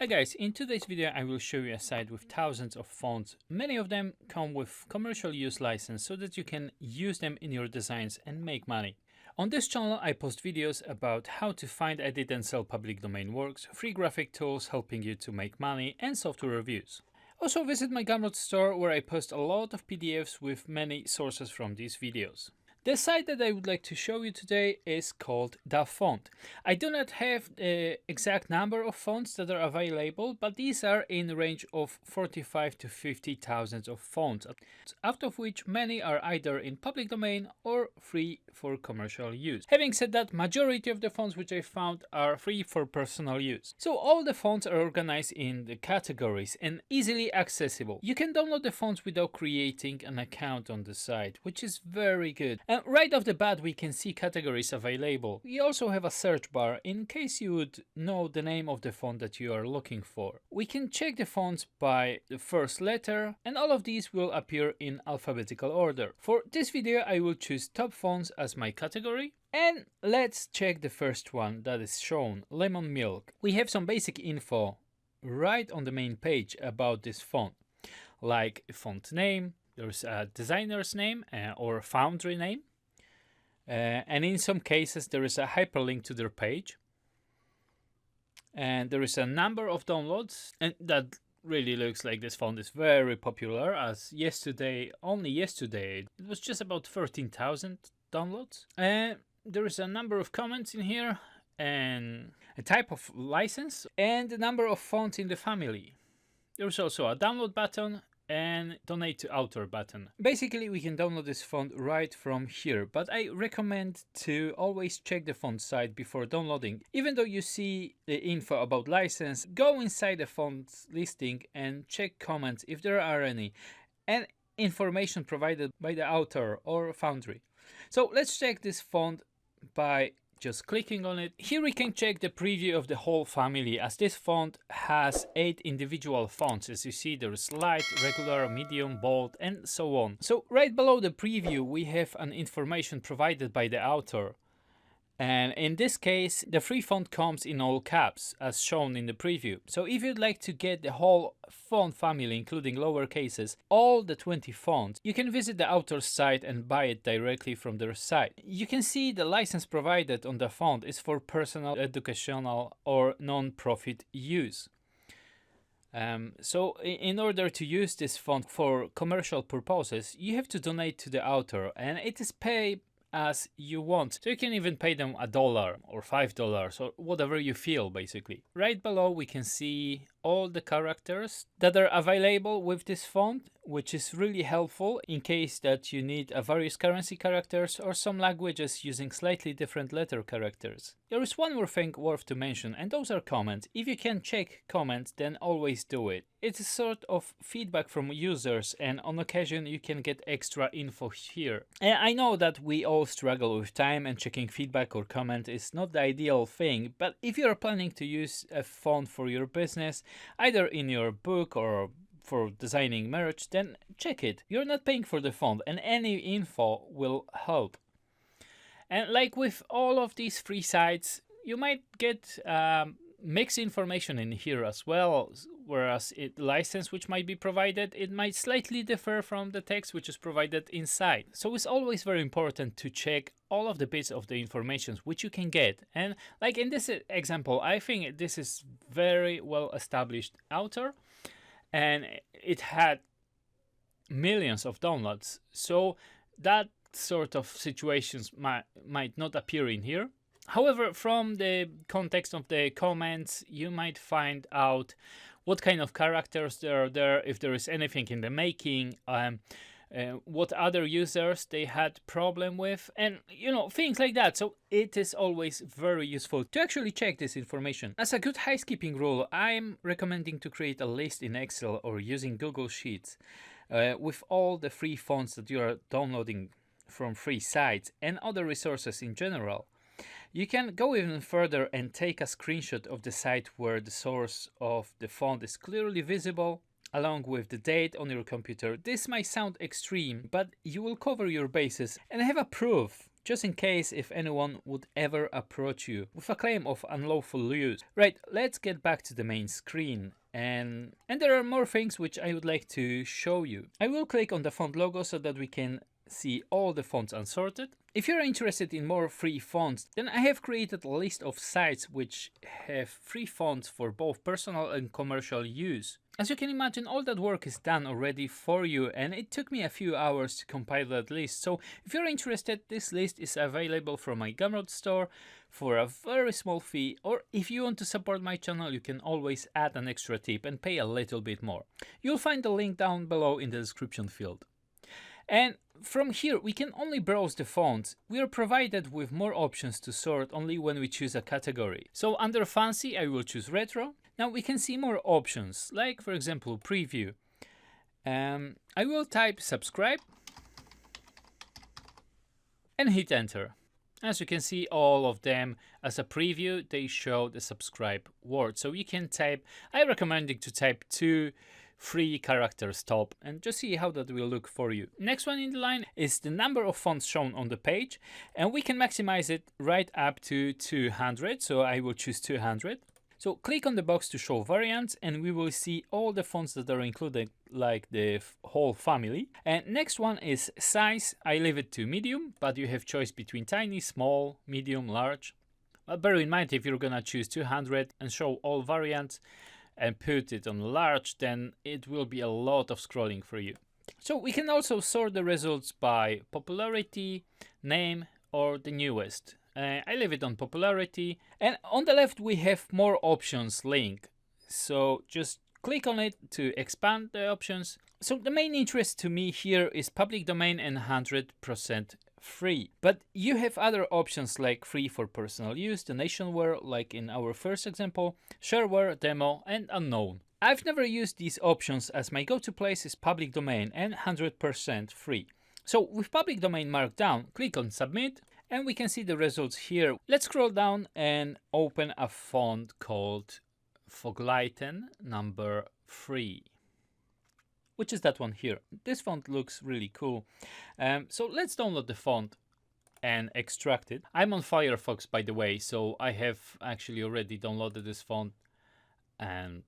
Hi guys, in today's video I will show you a site with thousands of fonts. Many of them come with commercial use license so that you can use them in your designs and make money. On this channel I post videos about how to find, edit and sell public domain works, free graphic tools helping you to make money, and software reviews. Also visit my Gumroad store where I post a lot of PDFs with many sources from these videos. The site that I would like to show you today is called Dafont. I do not have the exact number of fonts that are available, but these are in the range of 45 to 50,000 of fonts, out of which many are either in public domain or free for commercial use. Having said that, majority of the fonts which I found are free for personal use. So all the fonts are organized in the categories and easily accessible. You can download the fonts without creating an account on the site, which is very good. And right off the bat, we can see categories available. We also have a search bar in case you would know the name of the font that you are looking for. We can check the fonts by the first letter, and all of these will appear in alphabetical order. For this video, I will choose top fonts as my category. And let's check the first one that is shown, Lemon Milk. We have some basic info right on the main page about this font, like font name. There's a designer's name or foundry name. And in some cases, there is a hyperlink to their page. And there is a number of downloads. And that really looks like this font is very popular, as only yesterday, it was just about 13,000 downloads. And there is a number of comments in here, and a type of license, and the number of fonts in the family. There's also a download button and donate to author button. Basically, we can download this font right from here, but I recommend to always check the font site before downloading. Even though you see the info about license, go inside the font listing and check comments if there are any, and information provided by the author or foundry. So let's check this font by just clicking on it. Here we can check the preview of the whole family, as this font has 8 individual fonts. As you see, there is light, regular, medium, bold, and so on. So right below the preview, we have an information provided by the author. And in this case, the free font comes in all caps, as shown in the preview. So if you'd like to get the whole font family, including lower cases, all the 20 fonts, you can visit the author's site and buy it directly from their site. You can see the license provided on the font is for personal, educational, or non-profit use. So in order to use this font for commercial purposes, you have to donate to the author, and it is paid as you want. So you can even pay them $1 or $5 or whatever you feel, basically. Right below we can see all the characters that are available with this font, which is really helpful in case that you need a various currency characters or some languages using slightly different letter characters. There is one more thing worth to mention, and those are comments. If you can check comments, then always do it. It's a sort of feedback from users, and on occasion you can get extra info here. And I know that we all struggle with time, and checking feedback or comment is not the ideal thing, but if you're planning to use a font for your business, either in your book or for designing merch, then check it. You're not paying for the font, and any info will help. And like with all of these free sites, you might get mixed information in here as well, whereas license which might be provided, it might slightly differ from the text which is provided inside. So it's always very important to check all of the bits of the information which you can get. And like in this example, I think this is very well established author, and it had millions of downloads. So that sort of situations might not appear in here. However, from the context of the comments, you might find out what kind of characters there are there, if there is anything in the making, what other users they had problem with, and things like that. So it is always very useful to actually check this information. As a good housekeeping rule, I'm recommending to create a list in Excel or using Google Sheets with all the free fonts that you are downloading from free sites and other resources in general. You can go even further and take a screenshot of the site where the source of the font is clearly visible, along with the date on your computer. This might sound extreme, but you will cover your bases and have a proof just in case if anyone would ever approach you with a claim of unlawful use. Right, let's get back to the main screen. And there are more things which I would like to show you. I will click on the font logo so that we can see all the fonts unsorted. If you're interested in more free fonts, then I have created a list of sites which have free fonts for both personal and commercial use. As you can imagine, all that work is done already for you, and it took me a few hours to compile that list. So if you're interested, this list is available from my Gumroad store for a very small fee, or if you want to support my channel, you can always add an extra tip and pay a little bit more. You'll find the link down below in the description field. And from here, we can only browse the fonts. We are provided with more options to sort only when we choose a category. So under fancy, I will choose retro. Now we can see more options, like for example, preview. I will type subscribe and hit enter. As you can see, all of them as a preview, they show the subscribe word. So you can type, I recommend you to type 2-3 characters top and just see how that will look for you. Next one in the line is the number of fonts shown on the page, and we can maximize it right up to 200. So I will choose 200. So click on the box to show variants, and we will see all the fonts that are included, like the whole family. And next one is size. I leave it to medium, but you have choice between tiny, small, medium, large. But bear in mind, if you're gonna choose 200 and show all variants and put it on large, then it will be a lot of scrolling for you. So we can also sort the results by popularity, name, or the newest. I leave it on popularity, and on the left we have more options link. So just click on it to expand the options. So the main interest to me here is public domain and 100% free. But you have other options like free for personal use, donationware like in our first example, shareware, demo, and unknown. I've never used these options as my go-to place is public domain and 100% free. So with public domain marked down, click on submit, and we can see the results here. Let's scroll down and open a font called Foglighten number 3, which is that one here. This font looks really cool. So let's download the font and extract it. I'm on Firefox, by the way, so I have actually already downloaded this font and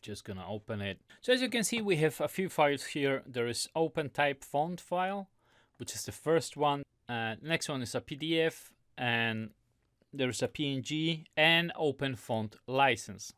just gonna open it. So as you can see, we have a few files here. There is open type font file, which is the first one. Next one is a PDF, and there's a PNG and open font license.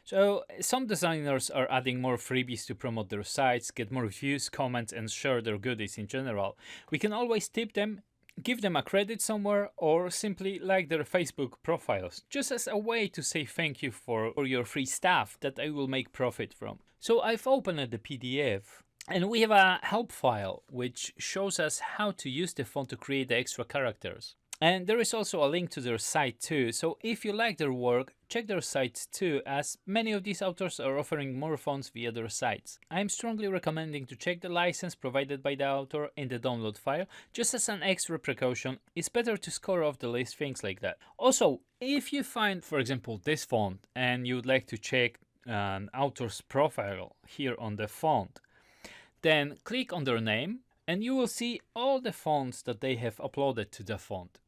So some designers are adding more freebies to promote their sites, get more views, comments, and share their goodies in general. We can always tip them, give them a credit somewhere, or simply like their Facebook profiles, just as a way to say thank you for your free stuff that I will make profit from. So I've opened the PDF, and we have a help file which shows us how to use the font to create the extra characters. And there is also a link to their site too, so if you like their work, check their sites too, as many of these authors are offering more fonts via their sites. I'm strongly recommending to check the license provided by the author in the download file. Just as an extra precaution, it's better to score off the list things like that. Also, if you find, for example, this font and you would like to check an author's profile here on the font, then click on their name and you will see all the fonts that they have uploaded to the font.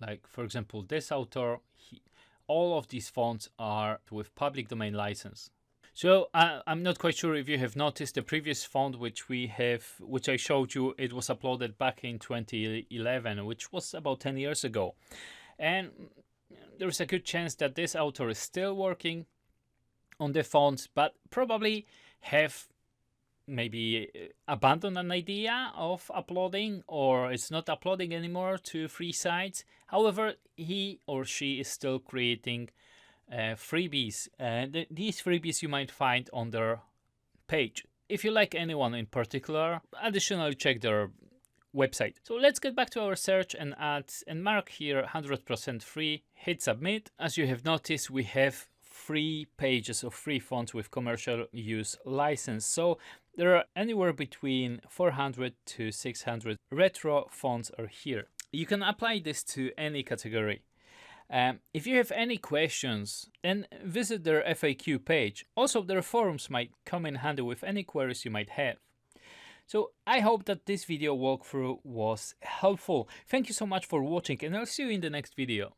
Like for example, this author, all of these fonts are with public domain license. So I'm not quite sure if you have noticed the previous font which I showed you, it was uploaded back in 2011, which was about 10 years ago. And there's a good chance that this author is still working on the fonts, but probably have maybe abandoned an idea of uploading, or it's not uploading anymore to free sites. However, he or she is still creating freebies, and these freebies you might find on their page. If you like anyone in particular, additionally check their website. So let's get back to our search and add and mark here 100% free, hit submit. As you have noticed, we have 3 pages of free fonts with commercial use license. So there are anywhere between 400 to 600 retro fonts are here. You can apply this to any category. If you have any questions, then visit their FAQ page. Also, their forums might come in handy with any queries you might have. So I hope that this video walkthrough was helpful. Thank you so much for watching, and I'll see you in the next video.